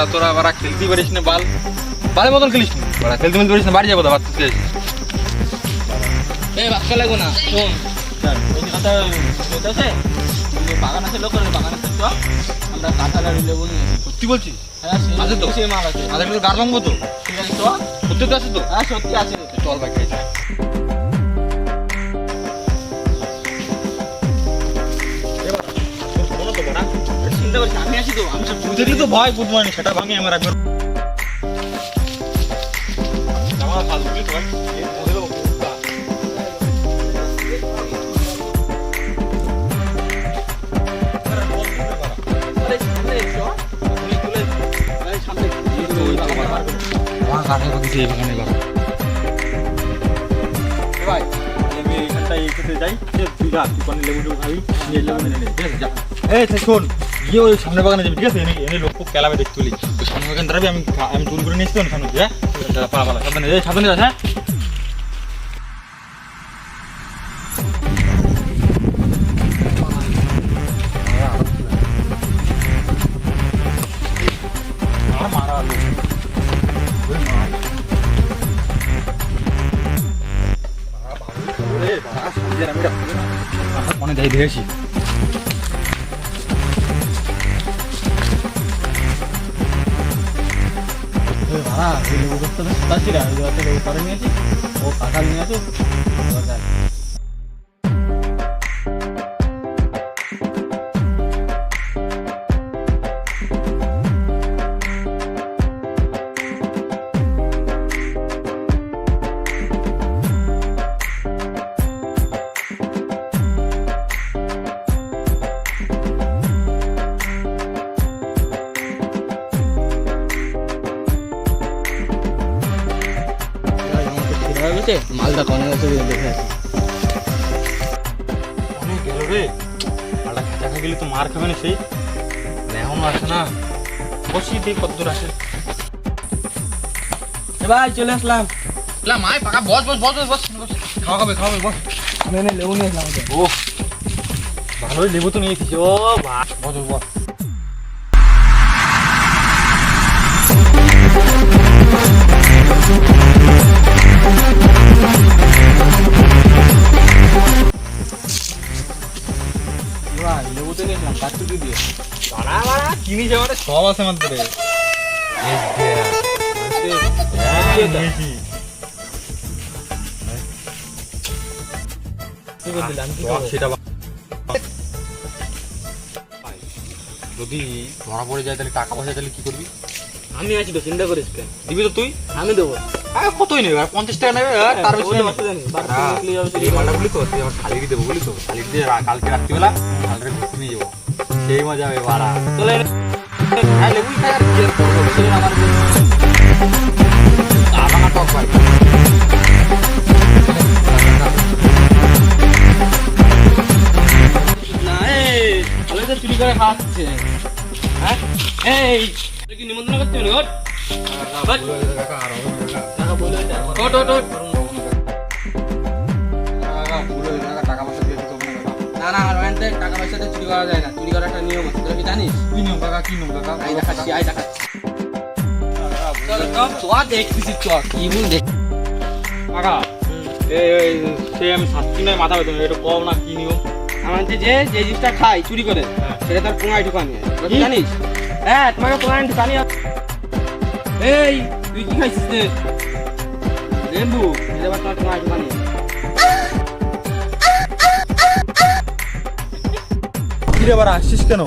বাড়া তোরা বাড়া খেলতে পারিস না বাল বালের মতন খেলিস না বাড়া খেলতে মিলতে পারিস না বাড়ি যাবো ভাত খেয়ে এই ভাত লাগবো না শোন ওই কথা আছে বাগান আছে লোক বাগান আছে তো আমরা কাঁঠাল আর লেবু নিয়ে সত্যি বলছিস হ্যাঁ আছে তো সেই মাল আছে আধা কিলো গার ভাঙবো তো ঠিক আছে তো সত্যি তো আছে তো হ্যাঁ সত্যি আছে চল ভাই খাই চিন্তা করছি আমি আছি তো আমি তুই দেখলি তো ভাই গুড মর্নিং সেটা ভাঙে আমার একবার আমার ফাল বুঝলি তো ভাই আমার কাঠে বাগিয়েছে এই বাগানে বাবা ভাই আমি এখানটায় খেতে যাই তুই যা তুই কোন লেবু খাবি নিয়ে লেবু নিয়ে নে ঠিক আছে যা এই শোন গিয়ে ওই সামনে বাগানে যাবি ঠিক আছে এনে লোক খেলাবে দেখতে তুলি তুই সামনে বাগানে দাঁড়াবি আমি চুরি করে নিয়ে এসছি সামনে হ্যাঁ পালা পালা সাবধানে এই সাবধানে যাস হ্যাঁ মারা আলু মনে যাই দিয়েছি ভাড়া ওই লেবু করতে সতাশিরা ওই জায়গাতে লেবু করে নিয়েছি ও কাঁঠাল নিয়ে আছে মালটা কনে গেছে দেখে আছে অনেক গেল রে মালটা খেতে গেলে তো মার খাবে না সেই এখনো আসে না বসি দিয়ে কত দূর আসে ভাই চলে আসলাম মাই পাকা বস বস বস বস বস খাওয়াবে বস আমি এনে লেবু নিয়ে আসলাম ও ভালোই লেবু তো নিয়ে এসেছি ও বাস বস বস লেবু তো নিয়ে আসলাম কাটটুকি দিয়ে কিনি যাওয়ারে সব আছে আমাদের সেটা যদি ধরা পড়ে যায় তাহলে টাকা পয়সা তাহলে কি করবি আমি আছি তো চিন্তা করিস কেন দিবি তো তুই আমি দেবো কতই নেবে 50 টাকা নেবে তার বেশি নেবে এই মালটা বলি তো তুই আমার শালিরি দেবো বলি তো শালিরি দিয়ে কালকে রাত্রিবেলা শালিরে ঘুরতে নিয়ে যাবো সেই মজা হবে বাড়া চলে লেবুই খাই আর কি আমার আমার টক ভাই না এই তাহলে তো চুরি করে খাওয়াচ্ছে হ্যাঁ এই কি নিমন্ত্রণ করতে হবে টাকা বলে ওট ওট ওট টাকা পয়সা দিয়ে দিতে না না আর ওখান থেকে টাকা পয়সাতে চুরি করা যায় না চুরি করার একটা নিয়ম আছে তোরা কি জানিস কি নিয়ম কাকা কি নিয়ম কাকা আই দেখাচ্ছি চল তো দেখছিস চ কি মুন দেখ কাকা এই সেম শাস্তি নয় মাথা বেতন এটা কম না কি নিয়ম আমাদের যে জিনিসটা খাই চুরি করে সেটা তার পোঙায় ঢুকানি তোরা কি জানিস হ্যাঁ তোমাকে পোঙায় ঢুকানি এই তুই কি খাইছিস রে লেবু এটা আবার তোর পোঙায় ঢুকানি কি রে বাড়া আসছিস কেন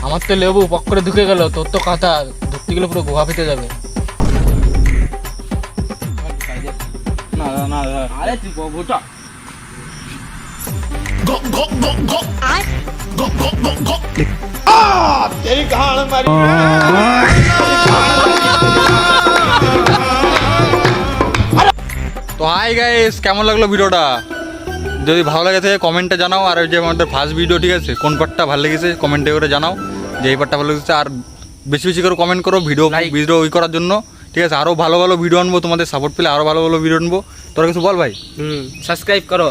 আমার তো লেবু পক করে ঢুকে গেল তোর তো কথা ধরতে গেলে পুরো গোয়া ফেটে যাবে না না আরে তুই গোটা তেরি গাল মারি তো হাই গাইস কেমন লাগলো ভিডিওটা যদি ভালো লাগে থাকে কমেন্টে জানাও আর যে আমাদের ফার্স্ট ভিডিও ঠিক আছে কোন পার্টটা ভালো লেগেছে কমেন্টে করে জানাও যে এই পার্টটা ভালো লেগেছে আর বেশি বেশি করে কমেন্ট করো ভিডিও করার জন্য ঠিক আছে আরও ভালো ভালো ভিডিও আনবো তোমাদের সাপোর্ট পেলে আরও ভালো ভালো ভিডিও আনবো তোরা কিছু বল ভাই সাবস্ক্রাইব করো